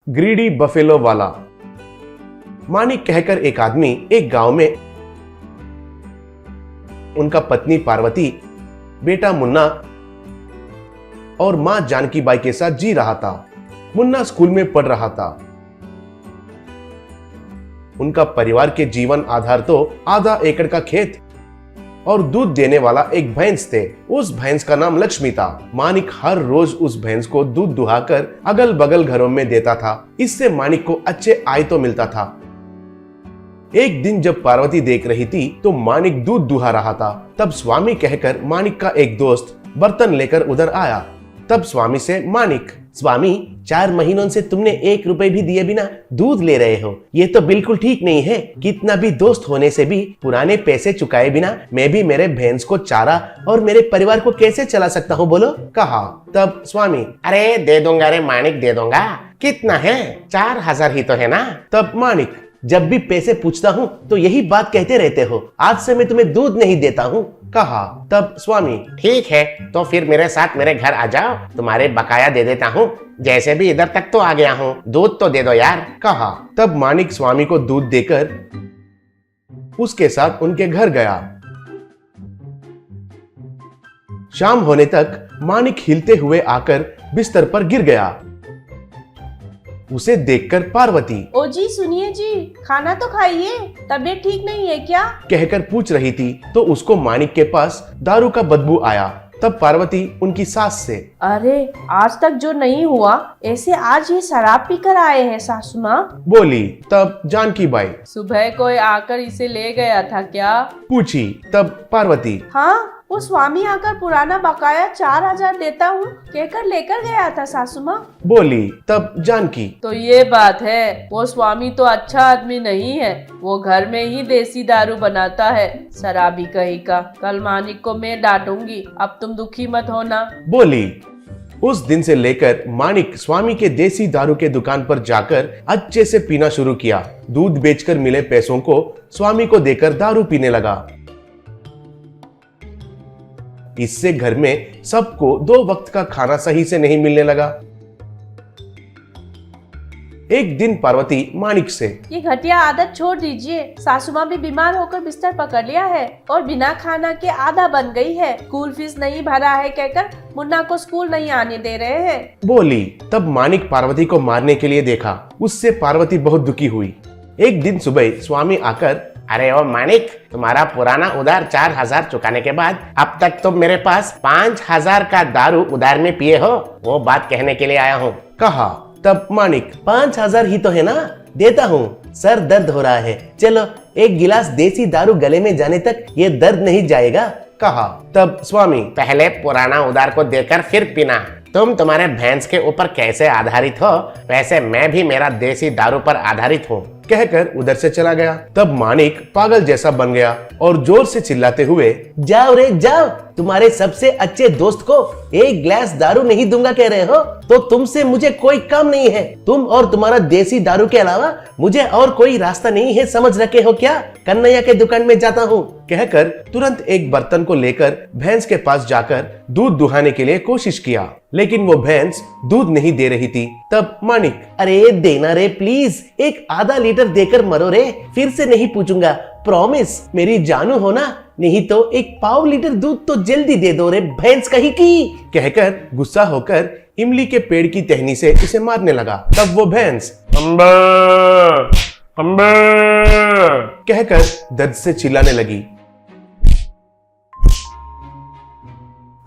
Greedy buffalo वाला। मानिक कहकर एक आदमी एक गांव में उनका पत्नी पार्वती, बेटा मुन्ना और मां जानकी बाई के साथ जी रहा था। मुन्ना स्कूल में पढ़ रहा था। उनका परिवार के जीवन आधार तो आधा एकड़ का खेत और दूध देने वाला एक भैंस थे। उस भैंस का नाम लक्ष्मी था। मानिक हर रोज उस भैंस को दूध दुहाकर अगल बगल घरों में देता था। इससे मानिक को अच्छे आय तो मिलता था। एक दिन जब पार्वती देख रही थी तो मानिक दूध दुहा रहा था। तब स्वामी कहकर मानिक का एक दोस्त बर्तन लेकर उधर आया। तब स्वामी से मानिक, स्वामी 4 महीनों से तुमने 1 रुपए भी दिए बिना दूध ले रहे हो, ये तो बिल्कुल ठीक नहीं है। कितना भी दोस्त होने से भी पुराने पैसे चुकाए बिना मैं भी मेरे भैंस को चारा और मेरे परिवार को कैसे चला सकता हूँ बोलो, कहा। तब स्वामी, अरे दे दूंगा रे मानिक, दे दूंगा, कितना है, 4000 ही तो है ना। तब मानिक, जब भी पैसे पूछता हूँ तो यही बात कहते रहते हो, आज से मैं तुम्हें दूध नहीं देता हूँ, कहा। तब स्वामी, ठीक है तो फिर मेरे साथ मेरे घर आ जाओ, तुम्हारे बकाया दे देता हूँ, जैसे भी इधर तक तो आ गया हूँ, दूध तो दे दो यार, कहा। तब मानिक स्वामी को दूध देकर उसके साथ उनके घर गया। शाम होने तक मानिक हिलते हुए आकर बिस्तर पर गिर गया। उसे देखकर पार्वती, ओ जी सुनिए जी, खाना तो खाइए, तबीयत ठीक नहीं है क्या, कहकर पूछ रही थी तो उसको मानिक के पास दारू का बदबू आया। तब पार्वती उनकी सास से, अरे आज तक जो नहीं हुआ ऐसे आज ये शराब पीकर आए हैं सासू माँ, बोली। तब जानकी बाई, सुबह कोई आकर इसे ले गया था क्या, पूछी। तब पार्वती, हाँ वो स्वामी आकर पुराना बकाया 4000 देता हूँ कहकर लेकर गया था सासू माँ, बोली। तब जानकी, तो ये बात है, वो स्वामी तो अच्छा आदमी नहीं है, वो घर में ही देसी दारू बनाता है, शराबी कहीं का, कल मानिक को मैं डांटूंगी, अब तुम दुखी मत होना, बोली। उस दिन से लेकर मानिक स्वामी के देसी दारू के दुकान पर जाकर अच्छे से पीना शुरू किया। दूध बेचकर मिले पैसों को स्वामी को देकर दारू पीने लगा। इससे घर में सबको 2 वक्त का खाना सही से नहीं मिलने लगा। एक दिन पार्वती मानिक से, ये घटिया आदत छोड़ दीजिए, सासू माँ भी बीमार होकर बिस्तर पकड़ लिया है और बिना खाना के आधा बन गई है, स्कूल फीस नहीं भरा है कहकर मुन्ना को स्कूल नहीं आने दे रहे हैं, बोली। तब मानिक पार्वती को मारने के लिए देखा। उससे पार्वती बहुत दुखी हुई। एक दिन सुबह स्वामी आकर, अरे ओ मानिक, तुम्हारा पुराना उधार 4000 चुकाने के बाद अब तक तुम मेरे पास 5000 का दारू उधार में पिए हो, वो बात कहने के लिए आया हूँ, कहा। तब मानिक, 5000 ही तो है ना, देता हूँ, सर दर्द हो रहा है, चलो एक गिलास देसी दारू गले में जाने तक ये दर्द नहीं जाएगा, कहा। तब स्वामी, पहले पुराना उधार को देकर फिर पीना, तुम तुम्हारे भैंस के ऊपर कैसे आधारित हो वैसे मैं भी मेरा देसी दारू पर आधारित हूँ, कहकर उधर से चला गया। तब मानिक पागल जैसा बन गया और जोर से चिल्लाते हुए, जाओ रे जाओ, तुम्हारे सबसे अच्छे दोस्त को 1 गिलास दारू नहीं दूंगा कह रहे हो तो तुमसे मुझे कोई काम नहीं है, तुम और तुम्हारा देसी दारू के अलावा मुझे और कोई रास्ता नहीं है, समझ रखे हो क्या, कन्हैया के दुकान में जाता हूँ, कहकर तुरंत एक बर्तन को लेकर भैंस के पास जाकर दूध दुहाने के लिए कोशिश किया, लेकिन वो भैंस दूध नहीं दे रही थी। तब मानिक, अरे देना रे प्लीज, एक आधा लीटर देकर मरो रे, फिर से नहीं पूछूंगा, प्रॉमिस, मेरी जानू हो ना, नहीं तो 1 पाव लीटर दूध तो जल्दी दे दो रे भैंस कहीं की, कहकर गुस्सा होकर इमली के पेड़ की टहनी से उसे मारने लगा। तब वो भैंस अम्बा अम्बा कहकर दर्द से चिल्लाने लगी।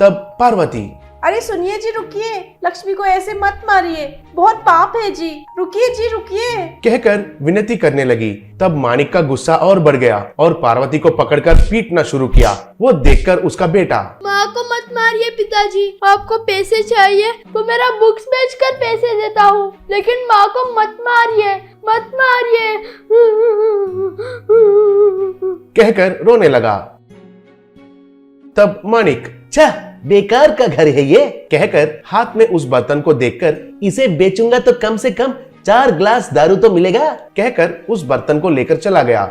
तब पार्वती, अरे सुनिए जी, रुकिए, लक्ष्मी को ऐसे मत मारिए, बहुत पाप है जी, रुकिए जी रुकिए, कहकर विनती करने लगी। तब मानिक का गुस्सा और बढ़ गया और पार्वती को पकड़कर पीटना शुरू किया। वो देखकर उसका बेटा, माँ को मत मारिए पिताजी, आपको पैसे चाहिए तो मेरा बुक्स बेचकर पैसे देता हूँ, लेकिन माँ को मत मारिए, मत मारिए, कहकर रोने लगा। तब मानिक, छह बेकार का घर है ये, कहकर हाथ में उस बर्तन को देखकर, इसे बेचूंगा तो कम से कम 4 गिलास दारू तो मिलेगा, कहकर उस बर्तन को लेकर चला गया।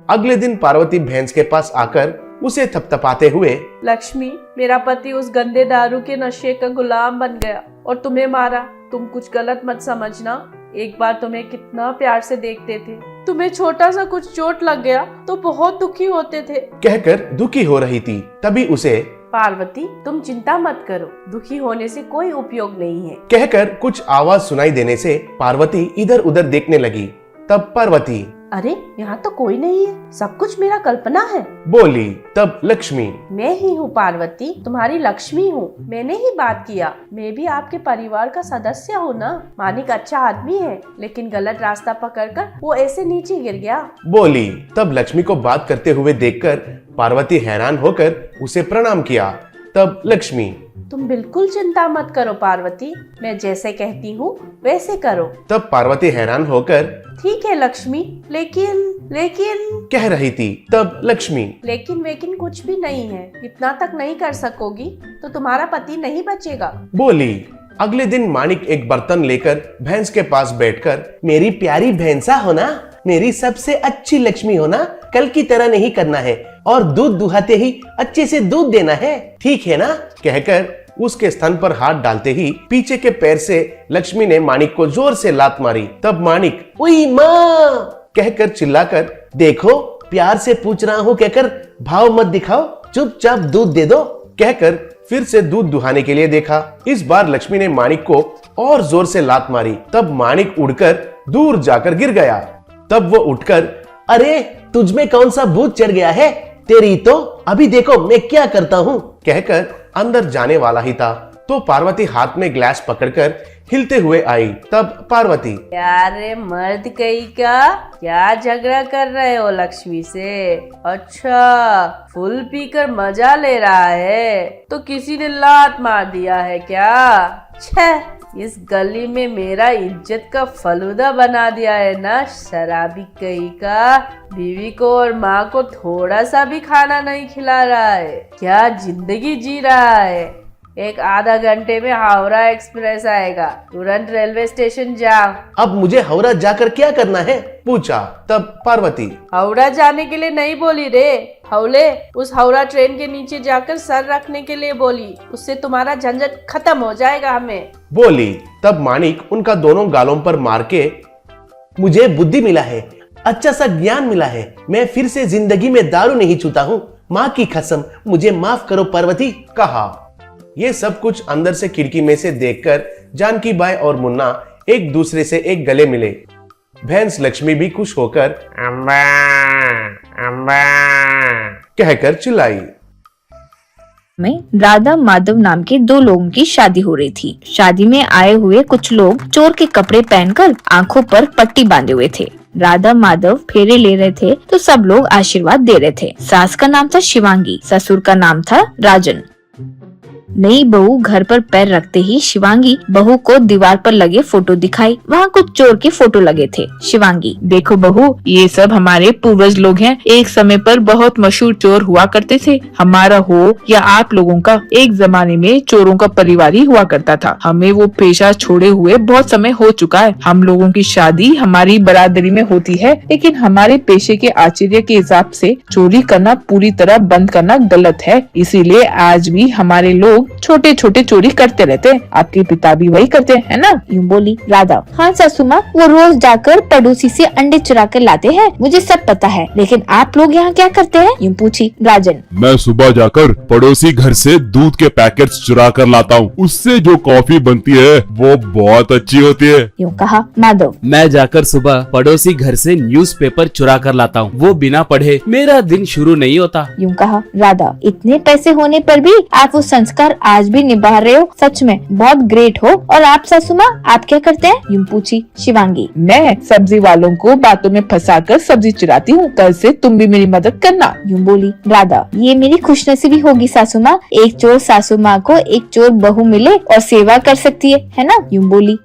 अगले दिन पार्वती भैंस के पास आकर उसे थपथपाते हुए, लक्ष्मी, मेरा पति उस गंदे दारू के नशे का गुलाम बन गया, और तुम्हें मारा। तुम कुछ गलत मत समझना, एक बार तुम्हें कितना प्यार से देखते थे। तुम्हें छोटा सा कुछ चोट लग गया तो बहुत दुखी होते थे। कहकर दुखी हो रही थी। तभी उसे पार्वती, तुम चिंता मत करो, दुखी होने से कोई उपयोग नहीं है। कहकर कुछ आवाज सुनाई देने से पार्वती इधर उधर देखने लगी। तब पार्वती, अरे यहाँ तो कोई नहीं है, सब कुछ मेरा कल्पना है, बोली। तब लक्ष्मी, मैं ही हूँ पार्वती, तुम्हारी लक्ष्मी हूँ। मैंने ही बात किया, मैं भी आपके परिवार का सदस्य हूँ ना। मानिक अच्छा आदमी है, लेकिन गलत रास्ता पकड़कर वो ऐसे नीचे गिर गया, बोली। तब लक्ष्मी को बात करते हुए देखकर पार्वती हैरान होकर उसे प्रणाम किया। तब लक्ष्मी, तुम बिल्कुल चिंता मत करो पार्वती, मैं जैसे कहती हूँ वैसे करो। तब पार्वती हैरान होकर ठीक है लक्ष्मी, लेकिन कह रही थी। तब लक्ष्मी, लेकिन कुछ भी नहीं है, इतना तक नहीं कर सकोगी तो तुम्हारा पति नहीं बचेगा, बोली। अगले दिन मानिक एक बर्तन लेकर भैंस के पास बैठकर, मेरी प्यारी भैंसा हो ना, मेरी सबसे अच्छी लक्ष्मी हो ना, कल की तरह नहीं करना है और दूध दुहाते ही अच्छे से दूध देना है, ठीक है ना। कहकर उसके स्तन पर हाथ डालते ही पीछे के पैर से लक्ष्मी ने मानिक को जोर से लात मारी। तब मानिक, ओई माँ कहकर चिल्लाकर, देखो प्यार से पूछ रहा हूँ कहकर भाव मत दिखाओ, चुपचाप दूध दे दो, कहकर फिर से दूध दुहाने के लिए देखा। इस बार लक्ष्मी ने मानिक को और जोर से लात मारी। तब मानिक उड़कर दूर जाकर गिर गया। तब वो उठकर, अरे तुझमें कौन सा भूत चढ़ गया है, तेरी तो अभी देखो मैं क्या करता हूँ, कहकर अंदर जाने वाला ही था तो पार्वती हाथ में ग्लास पकड़कर हिलते हुए आई। तब पार्वती, यारे मर्द कहीं का, क्या झगड़ा कर रहे हो लक्ष्मी से? अच्छा, फुल पीकर मजा ले रहा है तो किसी ने लात मार दिया है क्या? छह, इस गली में मेरा इज्जत का फलूदा बना दिया है ना शराबी कहीं का। बीवी को और माँ को थोड़ा सा भी खाना नहीं खिला रहा है, क्या जिंदगी जी रहा है। एक आधा घंटे में हावड़ा एक्सप्रेस आएगा, तुरंत रेलवे स्टेशन जाओ। अब मुझे हावड़ा जाकर क्या करना है, पूछा। तब पार्वती, हावड़ा जाने के लिए नहीं बोली रे हौले, उस हावड़ा ट्रेन के नीचे जाकर सर रखने के लिए बोली, उससे तुम्हारा झंझट खत्म हो जाएगा हमें, बोली। तब मानिक उनका दोनों गालों पर मार के, मुझे बुद्धि मिला है, अच्छा सा ज्ञान मिला है, मैं फिर से जिंदगी में दारू नहीं छूता हूँ, माँ की कसम मुझे माफ करो पार्वती, कहा। ये सब कुछ अंदर से खिड़की में से देखकर जानकी बाई और मुन्ना एक दूसरे से एक गले मिले। भैंस लक्ष्मी भी खुश होकर अम्बा अम्बा कहकर चिल्लाई। में राधा माधव नाम के दो लोगों की शादी हो रही थी। शादी में आए हुए कुछ लोग चोर के कपड़े पहनकर आंखों पर पट्टी बांधे हुए थे। राधा माधव फेरे ले रहे थे तो सब लोग आशीर्वाद दे रहे थे। सास का नाम था शिवांगी, ससुर का नाम था राजन। नई बहू घर पर पैर रखते ही शिवांगी बहू को दीवार पर लगे फोटो दिखाई। वहाँ कुछ चोर के फोटो लगे थे। शिवांगी, देखो बहू, ये सब हमारे पूर्वज लोग हैं। एक समय पर बहुत मशहूर चोर हुआ करते थे। हमारा हो या आप लोगों का, एक जमाने में चोरों का परिवार ही हुआ करता था। हमें वो पेशा छोड़े हुए बहुत समय हो चुका है। हम लोगों की शादी हमारी बरादरी में होती है, लेकिन हमारे पेशे के आश्चर्य के हिसाब से चोरी करना पूरी तरह बंद करना गलत है। इसीलिए आज भी हमारे लोग छोटे छोटे चोरी करते रहते हैं। आपके पिता भी वही करते हैं ना? यूँ बोली राधा। हाँ सासू माँ, वो रोज जाकर पड़ोसी से अंडे चुरा कर लाते हैं, मुझे सब पता है, लेकिन आप लोग यहाँ क्या करते हैं? यूँ पूछी राजन। मैं सुबह जाकर पड़ोसी घर से दूध के पैकेट्स चुरा कर लाता हूँ, उससे जो कॉफी बनती है वो बहुत अच्छी होती है। यूँ कहा माधव। मैं जाकर सुबह पड़ोसी घर से न्यूज़पेपर चुरा कर लाता हूँ, वो बिना पढ़े मेरा दिन शुरू नहीं होता। यूँ कहा राधा। इतने पैसे होने पर भी आप वो संस्कार आज भी निभा रहे हो, सच में बहुत ग्रेट हो। और आप सासू माँ, आप क्या करते हैं? यूँ पूछी शिवांगी। मैं सब्जी वालों को बातों में फंसाकर सब्जी चुराती हूँ, कल से तुम भी मेरी मदद करना। यूँ बोली राधा। ये मेरी खुशनसीबी होगी सासू माँ, एक चोर सासू माँ को एक चोर बहू मिले और सेवा कर सकती है ना? यूँ बोली।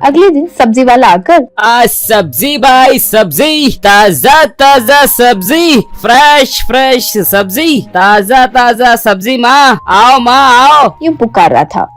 अगले दिन सब्जी वाला आकर, आज सब्जी भाई, सब्जी ताजा ताजा सब्जी, फ्रेश फ्रेश सब्जी, ताजा ताजा सब्जी, माँ आओ माँ आओ, यूँ पुकार रहा था।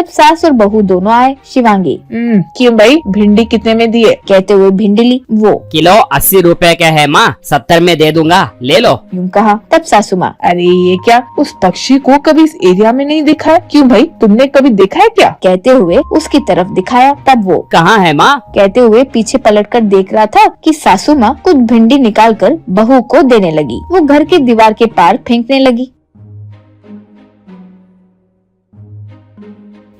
तब सास और बहू दोनों आए। शिवांगी, क्यों भाई, भिंडी कितने में दिए? कहते हुए भिंडी ली। वो, किलो 80 रुपए का है माँ, 70 में दे दूंगा, ले लो। यूं कहा। तब सासू माँ, अरे ये क्या, उस पक्षी को कभी इस एरिया में नहीं देखा है। क्यों भाई, तुमने कभी देखा है क्या? कहते हुए उसकी तरफ दिखाया। तब वो, कहाँ है माँ? कहते हुए पीछे पलटकर देख रहा था कि सासू माँ कुछ भिंडी निकालकर बहू को देने लगी। वो घर के दीवार के पार फेंकने लगी।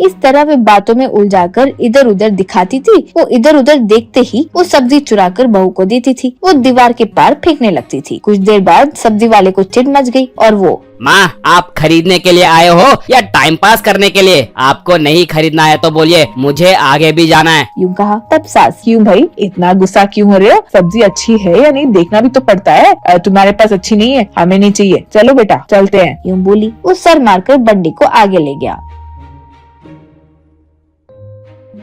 इस तरह वे बातों में उलझाकर इधर उधर दिखाती थी। वो इधर उधर देखते ही वो सब्जी चुराकर बहू को देती थी। वो दीवार के पार फेंकने लगती थी। कुछ देर बाद सब्जी वाले को चिढ़ मच गई और वो, माँ, आप खरीदने के लिए आए हो या टाइम पास करने के लिए? आपको नहीं खरीदना है तो बोलिए, मुझे आगे भी जाना है। यूं कहा। तब सास, क्यों भाई, इतना गुस्सा क्यों हो रहे हो? सब्जी अच्छी है या नहीं देखना भी तो पड़ता है। तुम्हारे पास अच्छी नहीं है, हमें नहीं चाहिए, चलो बेटा चलते हैं। यूं बोली। वो सर मारकर बंडी को आगे ले गया।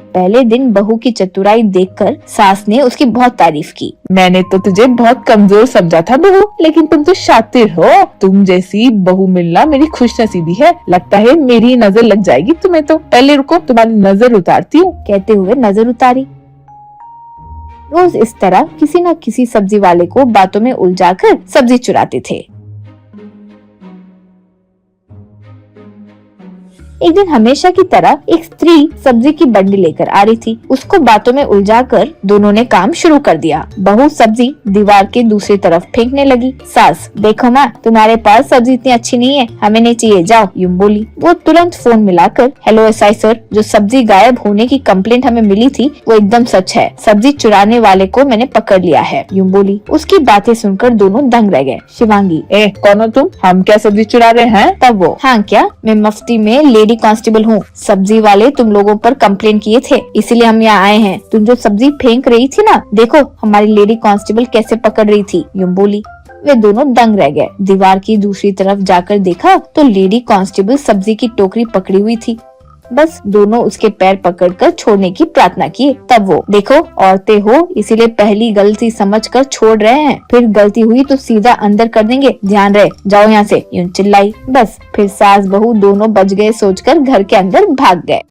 पहले दिन बहू की चतुराई देखकर सास ने उसकी बहुत तारीफ की। मैंने तो तुझे बहुत कमजोर समझा था बहू, लेकिन तुम तो शातिर हो। तुम जैसी बहू मिलना मेरी खुशनसीबी है। लगता है मेरी नजर लग जाएगी तुम्हें तो। पहले रुको, तुम्हारी नजर उतारती हूँ। कहते हुए नजर उतारी। रोज इस तरह किसी न किसी सब्जी वाले को बातों में उलझाकर सब्जी चुराते थे। एक दिन हमेशा की तरह एक स्त्री सब्जी की बंडी लेकर आ रही थी। उसको बातों में उलझाकर दोनों ने काम शुरू कर दिया। बहू सब्जी दीवार के दूसरी तरफ फेंकने लगी। सास, देखो माँ, तुम्हारे पास सब्जी इतनी अच्छी नहीं है, हमें नहीं चाहिए, जाओ, यूं बोली। वो तुरंत फोन मिलाकर, हेलो एसआई सर, जो सब्जी गायब होने की कंप्लेंट हमें मिली थी वो एकदम सच है। सब्जी चुराने वाले को मैंने पकड़ लिया है, यूं बोली। उसकी बातें सुनकर दोनों दंग रह गए। शिवांगी, कौन हो तुम? हम क्या सब्जी चुरा रहे हैं? तब वो, हाँ क्या, मैं मफ्ती में लेडी कांस्टेबल हूँ। सब्जी वाले तुम लोगों पर कंप्लेंट किए थे, इसीलिए हम यहाँ आए हैं। तुम जो सब्जी फेंक रही थी ना, देखो हमारी लेडी कांस्टेबल कैसे पकड़ रही थी, यूं बोली। वे दोनों दंग रह गए। दीवार की दूसरी तरफ जाकर देखा तो लेडी कांस्टेबल सब्जी की टोकरी पकड़ी हुई थी। बस दोनों उसके पैर पकड़कर छोड़ने की प्रार्थना किए। तब वो, देखो औरतें हो इसीलिए पहली गलती समझकर छोड़ रहे हैं, फिर गलती हुई तो सीधा अंदर कर देंगे, ध्यान रहे, जाओ यहाँ से, यूं चिल्लाई। बस फिर सास बहू दोनों बच गए सोचकर घर के अंदर भाग गए।